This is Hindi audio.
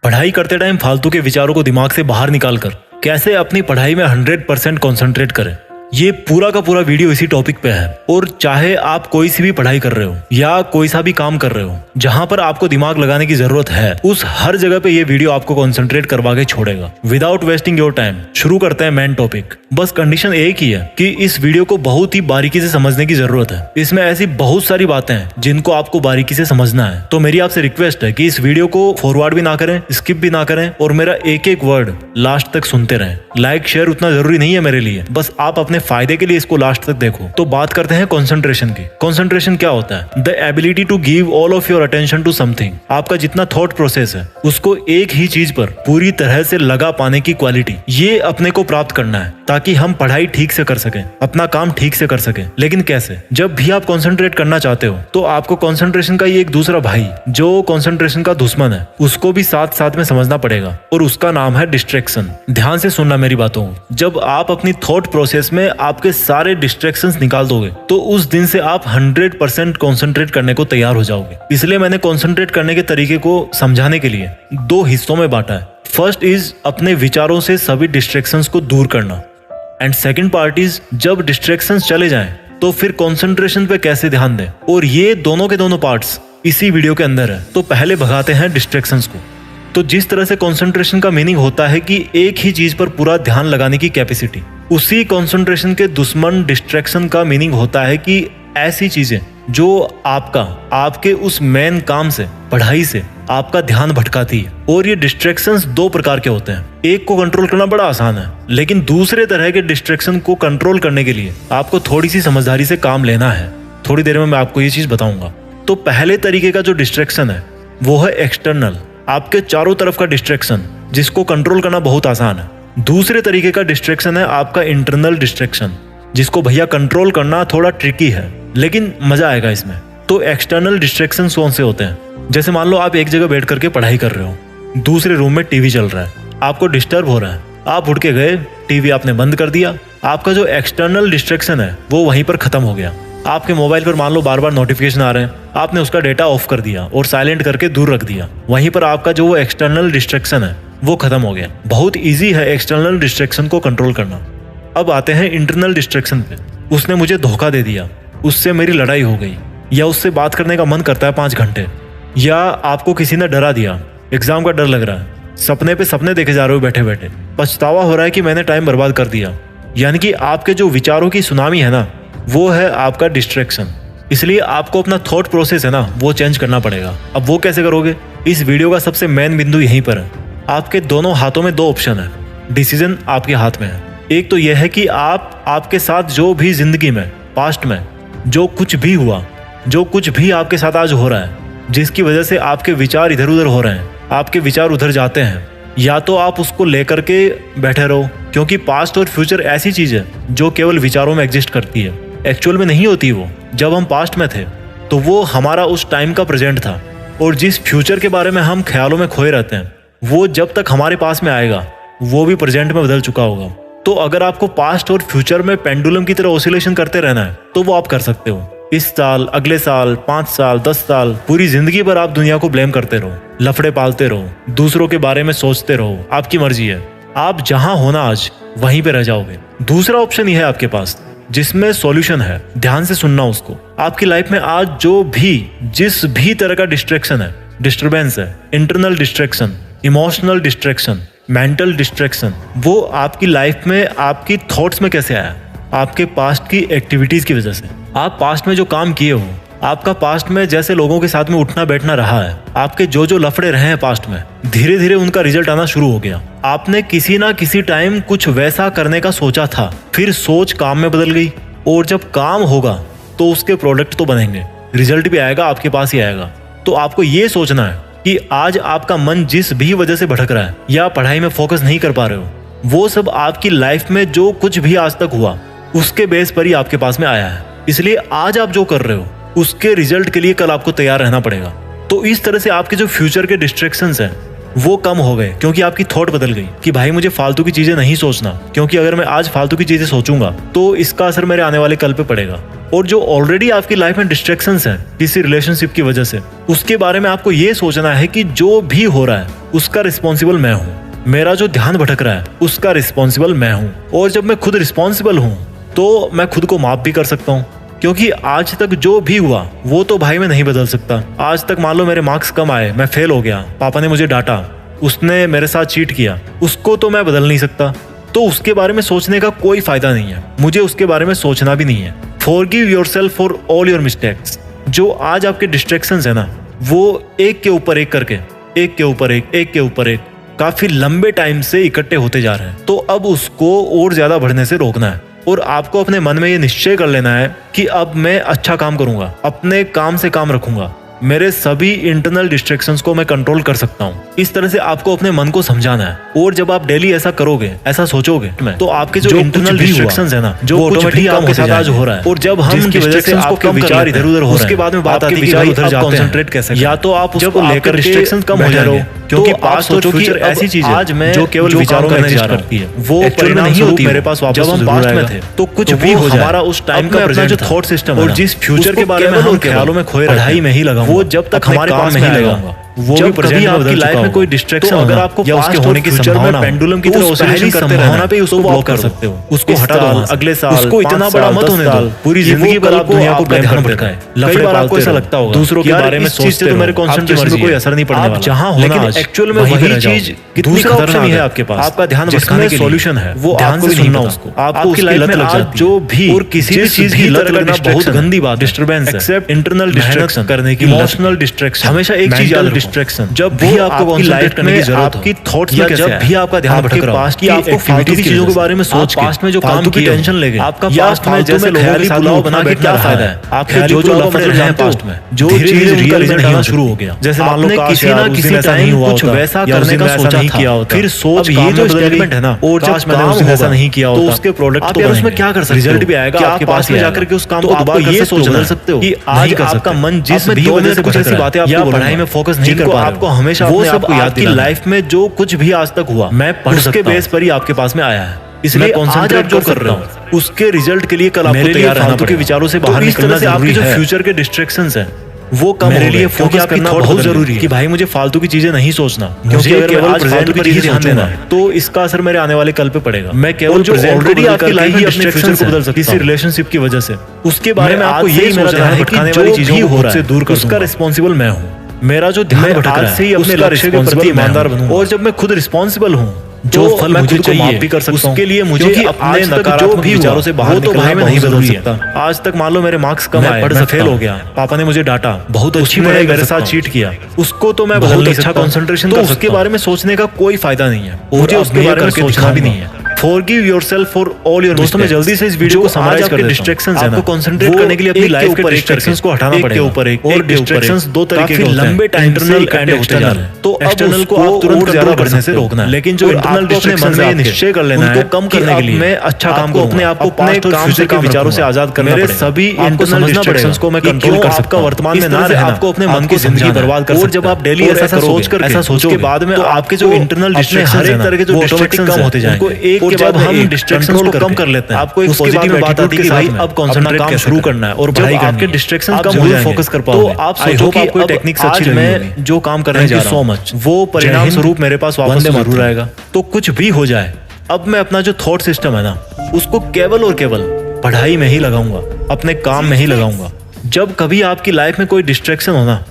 पढ़ाई करते टाइम फालतू के विचारों को दिमाग से बाहर निकालकर कैसे अपनी पढ़ाई में 100% कॉन्सेंट्रेट करें। ये पूरा का पूरा वीडियो इसी टॉपिक पे है। और चाहे आप कोई सी भी पढ़ाई कर रहे हो या कोई सा भी काम कर रहे हो जहां पर आपको दिमाग लगाने की जरूरत है, उस हर जगह पे ये वीडियो आपको कॉन्सेंट्रेट करवा के छोड़ेगा। विदाउट वेस्टिंग योर टाइम शुरू करते हैं मेन टॉपिक। बस कंडीशन एक ही है कि इस वीडियो को बहुत ही बारीकी से समझने की जरूरत है। इसमें ऐसी बहुत सारी बातें हैं जिनको आपको बारीकी से समझना है। तो मेरी आपसे रिक्वेस्ट है कि इस वीडियो को फॉरवर्ड भी ना करें, स्किप भी ना करें और मेरा एक एक वर्ड लास्ट तक सुनते रहें। लाइक शेयर उतना जरूरी नहीं है मेरे लिए, बस आप अपने फायदे के लिए इसको लास्ट तक देखो। तो बात करते हैं कंसंट्रेशन की। कंसंट्रेशन क्या होता है? The ability to give all of your attention to something. आपका जितना थॉट प्रोसेस है उसको एक ही चीज पर पूरी तरह से लगा पाने की क्वालिटी, ये अपने को प्राप्त करना है ताकि हम पढ़ाई ठीक से कर सकें, अपना काम ठीक से कर सकें। लेकिन कैसे? जब भी आप कंसंट्रेट करना चाहते हो तो आपको कंसंट्रेशन का ये एक दूसरा भाई जो कंसंट्रेशन का दुश्मन है उसको भी साथ साथ में समझना पड़ेगा और उसका नाम है डिस्ट्रैक्शन। ध्यान से सुनना मेरी बातों को। जब आप अपनी थॉट प्रोसेस में आपके सारे डिस्ट्रैक्शंस निकाल दोगे तो उस दिन से आप 100% कंसंट्रेट करने को तैयार हो जाओगे। इसलिए मैंने कंसंट्रेट करने के तरीके को समझाने के लिए दो हिस्सों में बांटा है। फर्स्ट इज अपने विचारों से सभी डिस्ट्रैक्शंस को दूर करना, एंड सेकंड पार्ट इज जब डिस्ट्रैक्शंस चले जाएं तो फिर कंसंट्रेशन पे कैसे ध्यान दें। और ये दोनों के दोनों पार्ट्स इसी वीडियो के अंदर है। तो पहले भगाते हैं डिस्ट्रैक्शंस को। तो जिस तरह से कंसंट्रेशन का मीनिंग होता है कि एक ही चीज पर पूरा ध्यान लगाने की कैपेसिटी, उसी कंसंट्रेशन के दुश्मन डिस्ट्रैक्शन का मीनिंग होता है कि ऐसी चीजें जो आपके उस मेन काम से, पढ़ाई से आपका ध्यान भटकाती है। और ये डिस्ट्रैक्शंस दो प्रकार के होते हैं। एक को कंट्रोल करना बड़ा आसान है, लेकिन दूसरे तरह के डिस्ट्रैक्शन को कंट्रोल करने के लिए आपको थोड़ी सी समझदारी से काम लेना है। थोड़ी देर में मैं आपको ये चीज बताऊंगा। तो पहले तरीके का जो डिस्ट्रैक्शन है वो है एक्सटर्नल, आपके चारों तरफ का डिस्ट्रैक्शन जिसको कंट्रोल करना बहुत आसान है। दूसरे तरीके का डिस्ट्रैक्शन है आपका इंटरनल डिस्ट्रैक्शन, जिसको भैया कंट्रोल करना थोड़ा ट्रिकी है, लेकिन मजा आएगा इसमें। तो एक्सटर्नल डिस्ट्रैक्शन कौन से होते हैं? जैसे मान लो आप एक जगह बैठ करके पढ़ाई कर रहे हो, दूसरे रूम में टीवी चल रहा है, आपको डिस्टर्ब हो रहा है, आप उठ के गए, टीवी आपने बंद कर दिया, आपका जो एक्सटर्नल डिस्ट्रैक्शन है वो वहीं पर खत्म हो गया। आपके मोबाइल पर मान लो बार बार नोटिफिकेशन आ रहे हैं, आपने उसका डेटा ऑफ कर दिया और साइलेंट करके दूर रख दिया, वहीं पर आपका जो वो एक्सटर्नल डिस्ट्रैक्शन है वो खत्म हो गया। बहुत इजी है एक्सटर्नल डिस्ट्रैक्शन को कंट्रोल करना। अब आते हैं इंटरनल डिस्ट्रैक्शन पे। उसने मुझे धोखा दे दिया, उससे मेरी लड़ाई हो गई, या उससे बात करने का मन करता है 5 घंटे, या आपको किसी ने डरा दिया, एग्जाम का डर लग रहा है, सपने पे सपने देखे जा रहे हो बैठे बैठे, पछतावा हो रहा है कि मैंने टाइम बर्बाद कर दिया। यानी कि आपके जो विचारों की सुनामी है ना, वो है आपका डिस्ट्रैक्शन। इसलिए आपको अपना थॉट प्रोसेस है ना वो चेंज करना पड़ेगा। अब वो कैसे करोगे? इस वीडियो का सबसे मेन बिंदु यहीं पर है। आपके दोनों हाथों में 2 ऑप्शन है, डिसीजन आपके हाथ में है। एक तो यह है कि आपके साथ जो भी जिंदगी में, पास्ट में जो कुछ भी हुआ, जो कुछ भी आपके साथ आज हो रहा है, जिसकी वजह से आपके विचार इधर उधर हो रहे हैं, आपके विचार उधर जाते हैं, या तो आप उसको लेकर के बैठे रहो, क्योंकि पास्ट और फ्यूचर ऐसी चीज है जो केवल विचारों में एग्जिस्ट करती है, एक्चुअल में नहीं होती। वो जब हम पास्ट में थे तो वो हमारा उस टाइम का प्रेजेंट था, और जिस फ्यूचर के बारे में हम ख्यालों में खोए रहते हैं वो जब तक हमारे पास में आएगा वो भी प्रेजेंट में बदल चुका होगा। तो अगर आपको पास्ट और फ्यूचर में पेंडुलम की तरह ऑसिलेशन करते रहना है तो वो आप कर सकते हो। इस साल, अगले साल, 5 साल, 10 साल, पूरी जिंदगी भर आप दुनिया को ब्लेम करते रहो, लफड़े पालते रहो, दूसरों के बारे में सोचते रहो, आपकी मर्जी है। आप जहां होना आज वहीं पे रह जाओगे। दूसरा ऑप्शन यह है आपके पास, जिसमें सॉल्यूशन है। ध्यान से सुनना उसको। आपकी लाइफ में आज जिस भी तरह का डिस्ट्रैक्शन है, डिस्टर्बेंस है, internal distraction, emotional distraction, mental distraction, वो आपकी लाइफ में, आपकी थॉट्स में कैसे आया? आपके पास्ट की एक्टिविटीज की वजह से। आप पास्ट में जो काम किए हो, आपका पास्ट में जैसे लोगों के साथ में उठना बैठना रहा है, आपके जो लफड़े रहे हैं पास्ट में, धीरे धीरे उनका रिजल्ट आना शुरू हो गया। आपने किसी ना किसी टाइम कुछ वैसा करने का सोचा था, फिर सोच काम में बदल गई, और जब काम होगा तो उसके प्रोडक्ट तो बनेंगे, रिजल्ट भी आएगा, आपके पास ही आएगा। तो आपको ये सोचना है कि आज आपका मन जिस भी वजह से भटक रहा है या पढ़ाई में फोकस नहीं कर पा रहे हो, वो सब आपकी लाइफ में जो कुछ भी आज तक हुआ उसके बेस पर ही आपके पास में आया है। इसलिए आज आप जो कर रहे हो उसके रिजल्ट के लिए कल आपको तैयार रहना पड़ेगा। तो इस तरह से आपके जो फ्यूचर के डिस्ट्रैक्शंस हैं वो कम हो गए, क्योंकि आपकी थॉट बदल गई कि भाई मुझे फालतू की चीजें नहीं सोचना, क्योंकि अगर मैं आज फालतू की चीजें सोचूंगा तो इसका असर मेरे आने वाले कल पे पड़ेगा। और जो ऑलरेडी आपकी लाइफ में डिस्ट्रैक्शंस हैं किसी रिलेशनशिप की वजह से, उसके बारे में आपको ये सोचना है कि जो भी हो रहा है उसका रिस्पॉन्सिबल मैं हूँ। मेरा जो ध्यान भटक रहा है उसका रिस्पॉन्सिबल मैं हूँ। और जब मैं खुद रिस्पॉन्सिबल हूँ तो मैं खुद को माफ भी कर सकता हूँ, क्योंकि आज तक जो भी हुआ वो तो भाई मैं नहीं बदल सकता। आज तक मान लो मेरे मार्क्स कम आए, मैं फेल हो गया, पापा ने मुझे डांटा, उसने मेरे साथ चीट किया, उसको तो मैं बदल नहीं सकता। तो उसके बारे में सोचने का कोई फायदा नहीं है, मुझे उसके बारे में सोचना भी नहीं है। Forgive yourself for all your mistakes. जो आज आपके डिस्ट्रैक्शंस है ना, वो एक के ऊपर एक करके, एक के ऊपर एक काफी लंबे टाइम से इकट्ठे होते जा रहे हैं। तो अब उसको और ज्यादा बढ़ने से रोकना है और आपको अपने मन में ये निश्चय कर लेना है कि अब मैं अच्छा काम करूंगा, अपने काम से काम रखूंगा, मेरे सभी इंटरनल डिस्ट्रैक्शंस को मैं कंट्रोल कर सकता हूँ। इस तरह से आपको अपने मन को समझाना है। और जब आप डेली ऐसा करोगे, ऐसा सोचोगे, तो आपके जो इंटरनल डिस्ट्रैक्शंस है ना, जो ऑटोमेटिक आपके साथ आज हो रहा है, और जब हम डिस्ट्रैक्शंस को कम विचार इधर उधर हो रहे हैं, उसके बाद में बात आती है कि उधर जाते कंसंट्रेट कैसे, या तो आप उसको लेकर डिस्ट्रैक्शंस कम हो जाएंगे, क्योंकि पास्ट और फ्यूचर ऐसी चीज है आज मैं जो केवल विचारों में एग्जिस्ट करती है, वो परिणाम नहीं होती मेरे पास वापस। जब हम पास्ट में थे तो कुछ भी हो जाए, हमारा उस टाइम का अपना जो थॉट सिस्टम और जिस फ्यूचर के बारे में हम ख्यालों में खोए पढ़ाई में ही लगाऊंगा, वो जब तक हमारे पास में ही लगाऊंगा। वो भी कभी आपकी लाइफ में कोई डिस्ट्रैक्शन अगर आपको पास्ट होने की संभावना, पेंडुलम की तरह ऑसिलेशन करते रहना पे उसको ब्लॉक कर सकते हो, उसको हटा दो। अगले साल उसको इतना बड़ा मत होने दो, पूरी जिंदगी भर आप दुनिया को ध्यान भटकाए। कई बार आपको ऐसा लगता होगा दूसरों के बारे में सोचते तो मेरे कंसंट्रेशन में कोई असर नहीं पड़ने वाला, जहां होना, लेकिन एक्चुअल में वही चीज कितनी खतरनाक है आपके पास, आपका ध्यान भटकाने के सॉल्यूशन है, वो ध्यान से सुनना उसको। आपकी लाइफ में लत लग जो भी और किसी भी चीज की लत लगना बहुत गंदी बात, डिस्टर्बेंस है, एक्सेप्ट इंटरनल डिस्ट्रैक्शन करने की, इमोशनल डिस्ट्रैक्शन। हमेशा एक चीज याद, डिस्ट्रैक्शन जब भी आपको कंसंट्रेट करने की जरूरत हो, आपकी थॉट्स में जब भी आपका ध्यान भटक रहा हो कि आपको फालतू की चीजों के बारे में सोच के, पास्ट में जो काम की टेंशन लेके, आपका पास्ट में जैसे लोगों के साथ पुलाव बना के क्या फायदा है, आपके जो लफड़े हैं पास्ट में, जो चीज रियल में आना शुरू हो गया, जैसे मान लो किसी ना किसी टाइम कुछ वैसा करने का सोचा नहीं किया होता, फिर सोच ये जो स्टेटमेंट है ना, और जब मैंने उस दिन ऐसा नहीं किया होता, तो उसके प्रोडक्ट तो उसमें क्या कर सकते हो, रिजल्ट भी आएगा आपके पास में जाकर के उस काम को दोबारा ये सोच सकते हो कि आज आपका मन जिस भी वजह से कुछ ऐसी बातें आपको पढ़ाई में फोकस नहीं कर पा रहे, आपको हमेशा वो सब आपकी लाइफ में जो कुछ भी आज तक हुआ, मैं उसके बेस पर ही आपके पास में आया है। इसलिए आज आप जो कर रहे हो उसके रिजल्ट के लिए कल आपको तैयार रहना पड़ेगा। विचारों से बाहर निकलना जरूरी है। आपके जो फ्यूचर के डिस्ट्रैक्शंस हैं वो कम मेरे लिए फोकस करना बहुत जरूरी है कि भाई मुझे फालतू की चीजें नहीं सोचना, क्योंकि अगर केवल आज फालतू की चीजें ध्यान देना है तो इसका असर मेरे आने वाले कल पे पड़ेगा। मैं केवल जो ऑलरेडी आपकी लाइफ में डिस्ट्रैक्शन को बदल सकता हूं किसी रिलेशनशिप की वजह से, उसके बारे में आपको यही सोचना है कि जो चीजों को खुद से दूर कर, उसका रिस्पॉन्सिबल मैं हूँ। मेरा जो ध्यान भटक रहा है से ही अपने लक्ष्य के प्रति ईमानदार बनूं, और जब मैं खुद रिस्पॉन्सिबल हूँ, जो फल मुझे चाहिए भी कर सकता हूं, उसके लिए मुझे अपने नकारात्मक विचारों से बाहर निकलना मैं नहीं बदल सकता। आज तक मान लो मेरे मार्क्स कम आए, मैं फेल हो गया, पापा ने मुझे डांटा, बहुत अच्छी पढ़ाई मेरे साथ चीट किया, उसको तो मैं बदल नहीं सकता, कंसंट्रेशन कर सकता हूं, उसके बारे में सोचने का कोई फायदा नहीं है, मुझे उसके बारे में सोचना भी नहीं है। Forgive yourself for all your mistakes. दोस्तों मैं जल्दी से इस वीडियो को समराइज कर देता हूं। डिस्ट्रैक्शंस है ना, आपको कंसंट्रेट करने के लिए अपनी लाइफ के डिस्ट्रैक्शंस को हटाना पड़ेगा, एक के ऊपर एक, और डिस्ट्रैक्शंस दो तरीके के होते हैं, लंबे टाइम इंटरनल एंड एक्सटर्नल। तो एक्सटर्नल को आप तुरंत ज्यादा बढ़ने से रोकना है, लेकिन जो इंटरनल डिस्ट्रैक्शंस है निश्चय कर लेना है, उनको कम करने के लिए मैं अच्छा काम करूंगा, अपने आप को अपने काम से के विचारों से आजाद करना पड़ेगा। मेरे सभी इंटरनल डिस्ट्रैक्शंस को मैं कंट्रोल कर सकता हूं, वर्तमान में ना रहना, आपको अपने मन की जिंदगी बर्बाद कर सकते हैं। और जब आप डेली ऐसा सोचकर ऐसा सोचोगे, उसके बाद में आपके जो इंटरनल डिस्ट्रैक्शंस हर एक तरह के जो डिस्ट्रैक्शंस कम होते जाएंगे, एक के बाद हम डिस्ट्रैक्शंस को कम कर लेते हैं। आपको एक पॉजिटिव बात आती है कि भाई अब कंसंट्रेट करना शुरू करना है और पढ़ाई करनी है। आपके डिस्ट्रैक्शंस कम हो जाएंगे, फोकस कर पाओगे, तो आप सोचो कि कोई टेक्निक्स अच्छी लगी मैं जो काम करने जा रहा हूं, सो मच वो परिणाम स्वरूप मेरे पास वापस जरूर आएगा। तो कुछ भी हो जाए, अब मैं अपना जो थॉट सिस्टम है ना, उसको केवल और केवल पढ़ाई में ही लगाऊंगा, अपने काम में ही लगाऊंगा। जब कभी आपकी लाइफ में कोई डिस्ट्रैक्शन हो ना,